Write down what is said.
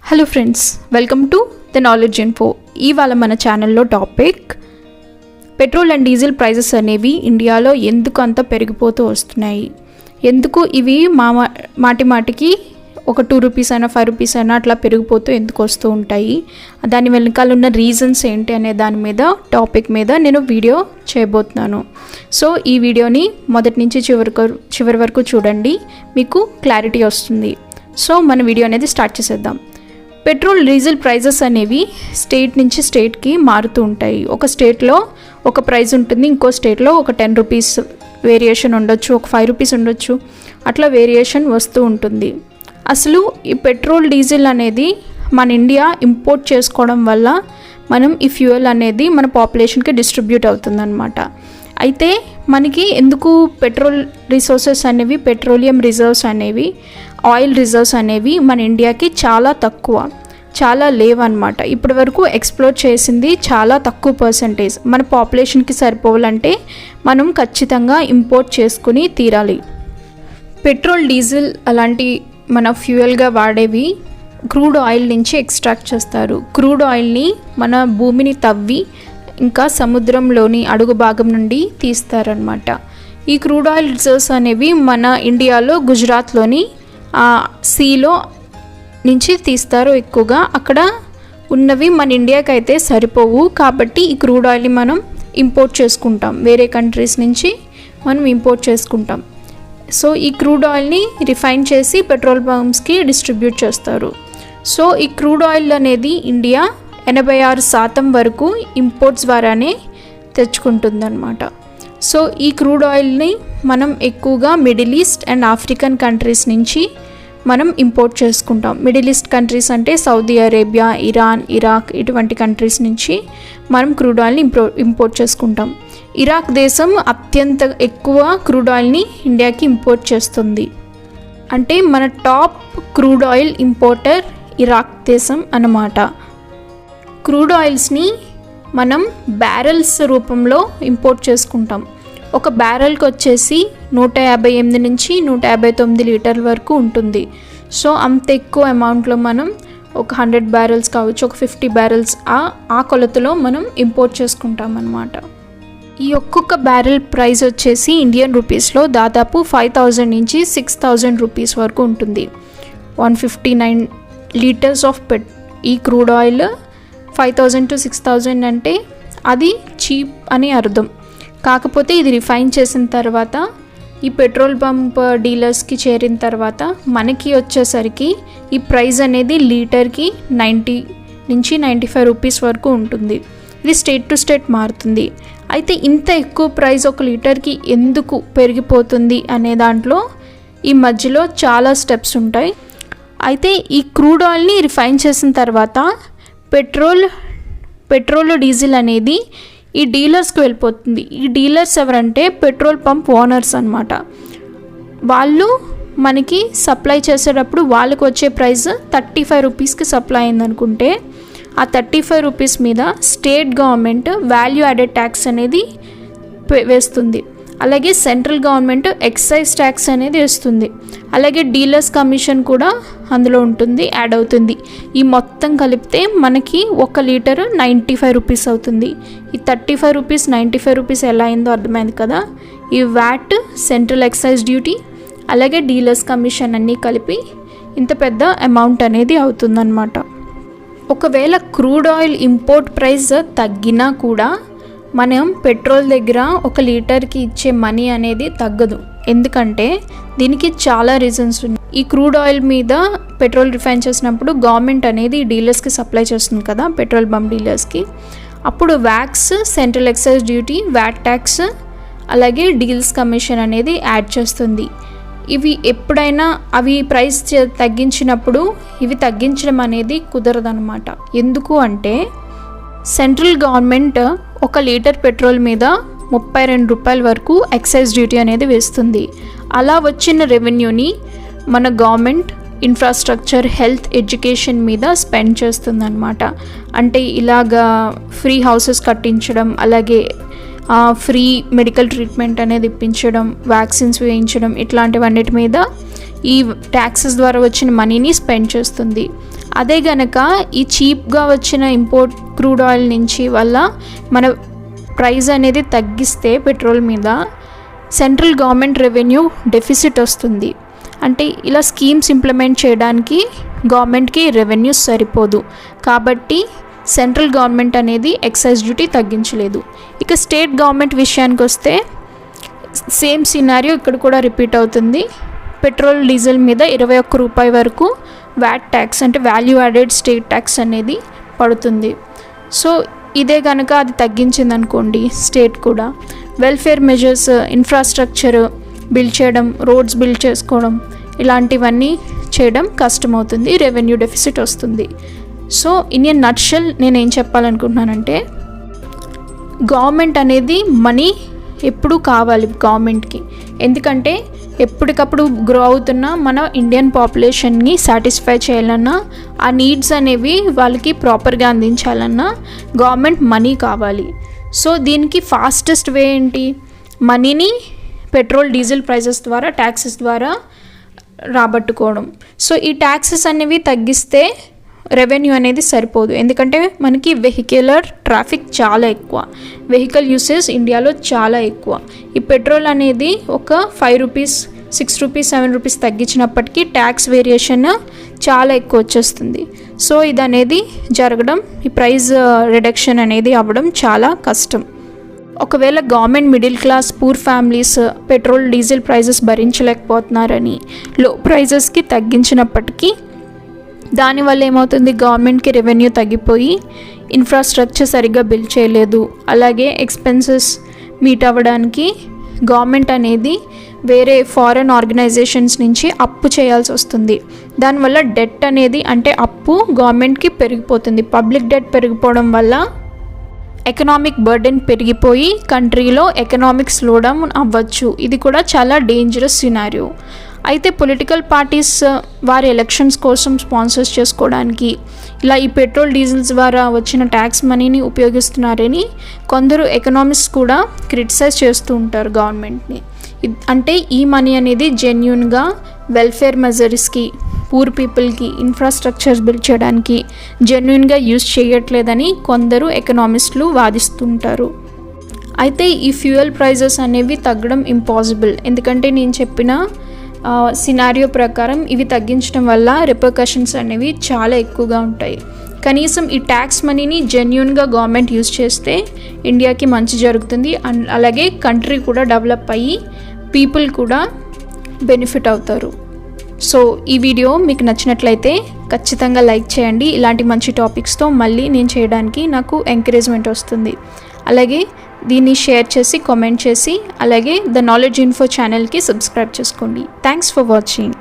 Hello friends, welcome to the knowledge info. ఇవాళ మన ఛానల్లో topic petrol and diesel prices అనేవి ఇండియాలో ఎందుకు అంత పెరిగిపోతూ వస్తున్నాయి, ఎందుకు ఇవి మాటికి ఒక 2 రూపీస్ అయినా 5 రూపీస్ అయినా అట్లా పెరిగిపోతూ ఎందుకు వస్తూ ఉంటాయి, దాని వెనకాల ఉన్న రీజన్స్ ఏంటి అనే దాని మీద టాపిక్ మీద నేను వీడియో చేయబోతున్నాను. సో ఈ వీడియోని మొదటి నుంచి చివరి వరకు చూడండి, మీకు క్లారిటీ వస్తుంది. సో మన వీడియో అనేది స్టార్ట్ చేసేద్దాం. పెట్రోల్ డీజిల్ ప్రైజెస్ అనేవి స్టేట్ నుంచి స్టేట్కి మారుతూ ఉంటాయి. ఒక స్టేట్లో ఒక ప్రైస్ ఉంటుంది, ఇంకో స్టేట్లో ఒక 10 రూపీస్ వేరియేషన్ ఉండొచ్చు, ఒక 5 రూపీస్ ఉండొచ్చు, అట్లా వేరియేషన్ వస్తూ ఉంటుంది. అసలు ఈ పెట్రోల్ డీజిల్ అనేది మన ఇండియా ఇంపోర్ట్ చేసుకోవడం వల్ల మనం ఈ ఫ్యూయల్ అనేది మన పాపులేషన్కి డిస్ట్రిబ్యూట్ అవుతుందన్నమాట. అయితే మనకి ఎందుకు పెట్రోల్ రిసోర్సెస్ అనేవి, పెట్రోలియం రిజర్వ్స్ అనేవి, ఆయిల్ రిజర్వ్స్ అనేవి మన ఇండియాకి చాలా లేవన్నమాట. ఇప్పటి వరకు ఎక్స్ప్లోర్ చేసింది చాలా తక్కువ పర్సంటేజ్. మన పాపులేషన్కి సరిపోవాలంటే మనం ఖచ్చితంగా ఇంపోర్ట్ చేసుకుని తీరాలి. పెట్రోల్ డీజిల్ అలాంటి మన ఫ్యూయల్గా వాడేవి క్రూడ్ ఆయిల్ నుంచి ఎక్స్ట్రాక్ట్ చేస్తారు. క్రూడ్ ఆయిల్ని మన భూమిని తవ్వి ఇంకా సముద్రంలోని అడుగు భాగం నుండి తీస్తారనమాట. ఈ క్రూడ్ ఆయిల్ రిజర్వ్స్ అనేవి మన ఇండియాలో గుజరాత్లోని సీలో నుంచి తీస్తారు ఎక్కువగా. అక్కడ ఉన్నవి మన ఇండియాకి అయితే సరిపోవు, కాబట్టి ఈ క్రూడ్ ఆయిల్ని మనం ఇంపోర్ట్ చేసుకుంటాం, వేరే కంట్రీస్ నుంచి మనం ఇంపోర్ట్ చేసుకుంటాం. సో ఈ క్రూడ్ ఆయిల్ని రిఫైన్ చేసి పెట్రోల్ పంప్స్కి డిస్ట్రిబ్యూట్ చేస్తారు. సో ఈ క్రూడ్ ఆయిల్ అనేది ఇండియా 86% వరకు ఇంపోర్ట్స్ ద్వారానే తెచ్చుకుంటుందన్నమాట. సో ఈ క్రూడ్ ఆయిల్ని మనం ఎక్కువగా middle east and African countries నుంచి మనం ఇంపోర్ట్ చేసుకుంటాం. మిడిల్ ఈస్ట్ కంట్రీస్ అంటే సౌదీ అరేబియా, ఇరాన్, ఇరాక్ ఇటువంటి కంట్రీస్ నుంచి మనం క్రూడ్ ఆయిల్ని ఇంపోర్ట్ చేసుకుంటాం. ఇరాక్ దేశం అత్యంత ఎక్కువ క్రూడ్ ఆయిల్ని ఇండియాకి ఇంపోర్ట్ చేస్తుంది. అంటే మన top crude oil importer Iraq దేశం అన్నమాట. క్రూడ్ ఆయిల్స్ని మనం బ్యారెల్స్ రూపంలో ఇంపోర్ట్ చేసుకుంటాం. ఒక బ్యారెల్కి వచ్చేసి 158 నుంచి 159 లీటర్ల వరకు ఉంటుంది. సో అంత ఎక్కువ అమౌంట్లో మనం ఒక 100 బ్యారెల్స్ కావచ్చు, ఒక 50 బ్యారెల్స్ ఆ కొలతలో మనం ఇంపోర్ట్ చేసుకుంటాం అన్నమాట. ఈ ఒక్కొక్క బ్యారెల్ ప్రైస్ వచ్చేసి ఇండియన్ రూపీస్లో దాదాపు 5000 నుంచి 6000 రూపీస్ వరకు ఉంటుంది. 159 లీటర్స్ ఆఫ్ ఈ క్రూడ్ ఆయిల్ 5000 to 6000 అంటే అది చీప్ అని అర్థం. కాకపోతే ఇది రిఫైన్ చేసిన తర్వాత ఈ పెట్రోల్ పంప్ డీలర్స్కి చేరిన తర్వాత మనకి వచ్చేసరికి ఈ ప్రైస్ అనేది లీటర్కి 90 నుంచి 95 రూపీస్ వరకు ఉంటుంది. ఇది స్టేట్ టు స్టేట్ మారుతుంది. అయితే ఇంత ఎక్కువ ప్రైస్ ఒక లీటర్కి ఎందుకు పెరిగిపోతుంది అనే దాంట్లో ఈ మధ్యలో చాలా స్టెప్స్ ఉంటాయి. అయితే ఈ క్రూడ్ ఆయిల్ని రిఫైన్ చేసిన తర్వాత పెట్రోల్ డీజిల్ అనేది ఈ డీలర్స్కి వెళ్ళిపోతుంది. ఈ డీలర్స్ ఎవరంటే పెట్రోల్ పంప్ ఓనర్స్ అన్నమాట. వాళ్ళు మనకి సప్లై చేసేటప్పుడు వాళ్ళకి వచ్చే ప్రైస్ 35 రూపీస్కి సప్లై అయిందనుకుంటే ఆ 35 రూపీస్ మీద state government value added tax అనేది వేస్తుంది. అలాగే సెంట్రల్ గవర్నమెంట్ ఎక్సైజ్ ట్యాక్స్ అనేది వేస్తుంది. అలాగే డీలర్స్ కమిషన్ కూడా అందులో ఉంటుంది, యాడ్ అవుతుంది. ఈ మొత్తం కలిపితే మనకి 1 లీటర్ 95 రూపీస్ అవుతుంది. ఈ 35 రూపీస్ 95 రూపీస్ ఎలా అయిందో అర్థమైంది కదా. ఈ వ్యాట్, సెంట్రల్ ఎక్సైజ్ డ్యూటీ, అలాగే డీలర్స్ కమిషన్ అన్నీ కలిపి ఇంత పెద్ద అమౌంట్ అనేది అవుతుందన్నమాట. ఒకవేళ క్రూడ్ ఆయిల్ ఇంపోర్ట్ ప్రైస్ తగ్గినా కూడా మనం పెట్రోల్ దగ్గర 1 లీటర్కి ఇచ్చే మనీ అనేది తగ్గదు. ఎందుకంటే దీనికి చాలా రీజన్స్ ఉన్నాయి. ఈ క్రూడ్ ఆయిల్ మీద పెట్రోల్ రిఫైన్ చేసినప్పుడు గవర్నమెంట్ అనేది డీలర్స్కి సప్లై చేస్తుంది కదా, పెట్రోల్ బంక్ డీలర్స్కి. అప్పుడు వ్యాక్స్, central excise duty, VAT tax, అలాగే డీల్స్ కమిషన్ అనేది యాడ్ చేస్తుంది. ఇవి ఎప్పుడైనా అవి ప్రైస్ తగ్గించినప్పుడు ఇవి తగ్గించడం అనేది కుదరదన్నమాట. ఎందుకు అంటే సెంట్రల్ గవర్నమెంట్ 1 లీటర్ పెట్రోల్ మీద 32 రూపాయల వరకు ఎక్సైజ్ డ్యూటీ అనేది వేస్తుంది. అలా వచ్చిన రెవెన్యూని మన గవర్నమెంట్ ఇన్ఫ్రాస్ట్రక్చర్, హెల్త్, ఎడ్యుకేషన్ మీద స్పెండ్ చేస్తుందన్నమాట. అంటే ఇలాగా ఫ్రీ హౌసెస్ కట్టించడం, అలాగే ఫ్రీ మెడికల్ ట్రీట్మెంట్ అనేది ఇప్పించడం, వ్యాక్సిన్స్ వేయించడం, ఇట్లాంటివన్నిటి మీద ఈ ట్యాక్సెస్ ద్వారా వచ్చిన మనీని స్పెండ్ చేస్తుంది. అదే గనక ఈ చీప్గా వచ్చిన ఇంపోర్ట్ క్రూడ్ ఆయిల్ నుంచి వల్ల మన ప్రైస్ అనేది తగ్గిస్తే పెట్రోల్ మీద సెంట్రల్ గవర్నమెంట్ రెవెన్యూ డెఫిసిట్ వస్తుంది. అంటే ఇలా స్కీమ్స్ ఇంప్లిమెంట్ చేయడానికి గవర్నమెంట్కి రెవెన్యూ సరిపోదు. కాబట్టి సెంట్రల్ గవర్నమెంట్ అనేది ఎక్సైజ్ డ్యూటీ తగ్గించలేదు. ఇక స్టేట్ గవర్నమెంట్ విషయానికి వస్తే సేమ్ సినారియో ఇక్కడ కూడా రిపీట్ అవుతుంది. పెట్రోల్ డీజిల్ మీద 21 రూపాయి వరకు వ్యాట్ ట్యాక్స్ అంటే వాల్యూ యాడెడ్ స్టేట్ ట్యాక్స్ అనేది పడుతుంది. సో ఇదే కనుక అది తగ్గించింది అనుకోండి, స్టేట్ కూడా వెల్ఫేర్ మెజర్స్, ఇన్ఫ్రాస్ట్రక్చర్ బిల్డ్ చేయడం, రోడ్స్ బిల్డ్ చేసుకోవడం ఇలాంటివన్నీ చేయడం కష్టమవుతుంది, రెవెన్యూ డెఫిసిట్ వస్తుంది. సో ఇన్ ఏ నట్షెల్ నేనేం చెప్పాలనుకుంటున్నానంటే గవర్నమెంట్ అనేది మనీ ఎప్పుడూ కావాలి గవర్నమెంట్కి. ఎందుకంటే ఎప్పటికప్పుడు గ్రో అవుతున్న మన ఇండియన్ పాపులేషన్ని సాటిస్ఫై చేయాలన్నా, ఆ నీడ్స్ అనేవి వాళ్ళకి ప్రాపర్గా అందించాలన్నా గవర్నమెంట్ మనీ కావాలి. సో దీనికి ఫాస్టెస్ట్ వే ఏంటి? మనీని పెట్రోల్ డీజిల్ ప్రైజెస్ ద్వారా, ట్యాక్సెస్ ద్వారా రాబట్టుకోవడం. సో ఈ ట్యాక్సెస్ అనేవి తగ్గిస్తే రెవెన్యూ అనేది సరిపోదు. ఎందుకంటే మనకి వెహిక్యులర్ ట్రాఫిక్ చాలా ఎక్కువ, వెహికల్ యూసేజ్ ఇండియాలో చాలా ఎక్కువ. ఈ పెట్రోల్ అనేది ఒక 5 రూపీస్, 6 రూపీస్, 7 రూపీస్ తగ్గించినప్పటికీ ట్యాక్స్ వేరియేషన్ చాలా ఎక్కువ వచ్చేస్తుంది. సో ఇది అనేది జరగడం, ఈ ప్రైస్ రిడక్షన్ అనేది అవ్వడం చాలా కష్టం. ఒకవేళ government middle class poor families petrol diesel prices భరించలేకపోతున్నారని లో ప్రైజెస్కి తగ్గించినప్పటికీ దానివల్ల ఏమవుతుంది, గవర్నమెంట్కి రెవెన్యూ తగ్గిపోయి ఇన్ఫ్రాస్ట్రక్చర్ సరిగ్గా బిల్డ్ చేయలేదు. అలాగే ఎక్స్పెన్సెస్ మీట్ అవ్వడానికి గవర్నమెంట్ అనేది వేరే ఫారెన్ ఆర్గనైజేషన్స్ నుంచి అప్పు చేయాల్సి వస్తుంది. దానివల్ల డెట్ అనేది, అంటే అప్పు గవర్నమెంట్కి పెరిగిపోతుంది. పబ్లిక్ డెట్ పెరిగిపోవడం వల్ల ఎకనామిక్ బర్డెన్ పెరిగిపోయి కంట్రీలో ఎకనామిక్ స్లోడౌన్ అవ్వచ్చు. ఇది కూడా చాలా డేంజరస్ సినారియో. అయితే పొలిటికల్ పార్టీస్ వారి ఎలక్షన్స్ కోసం స్పాన్సర్స్ చేసుకోవడానికి ఇలా ఈ పెట్రోల్ డీజిల్స్ ద్వారా వచ్చిన ట్యాక్స్ మనీని ఉపయోగిస్తున్నారని కొందరు ఎకనామిస్ట్స్ కూడా క్రిటిసైజ్ చేస్తూ ఉంటారు గవర్నమెంట్ని. అంటే ఈ మనీ అనేది జెన్యూన్గా వెల్ఫేర్ మెజర్స్కి, పూర్ పీపుల్కి, ఇన్ఫ్రాస్ట్రక్చర్స్ బిల్డ్ చేయడానికి జెన్యూన్గా యూజ్ చేయట్లేదని కొందరు ఎకనామిస్టులు వాదిస్తుంటారు. అయితే ఈ ఫ్యూయల్ ప్రైజెస్ అనేవి తగ్గడం ఇంపాసిబుల్. ఎందుకంటే నేను చెప్పిన సినారియో ప్రకారం ఇవి తగ్గించడం వల్ల రిపర్కషన్స్ అనేవి చాలా ఎక్కువగా ఉంటాయి. కనీసం ఈ ట్యాక్స్ మనీని జెన్యూన్గా గవర్నమెంట్ యూజ్ చేస్తే ఇండియాకి మంచి జరుగుతుంది. అలాగే కంట్రీ కూడా డెవలప్ అయ్యి పీపుల్ కూడా బెనిఫిట్ అవుతారు. సో ఈ వీడియో మీకు నచ్చినట్లయితే ఖచ్చితంగా లైక్ చేయండి. ఇలాంటి మంచి టాపిక్స్తో మళ్ళీ నేను చేయడానికి నాకు ఎంకరేజ్మెంట్ వస్తుంది. అలాగే దీన్ని షేర్ చేసి, కామెంట్ చేసి, అలాగే ద నాలెడ్జ్ ఇన్ఫో ఛానల్కి సబ్స్క్రైబ్ చేసుకోండి. Thanks for watching.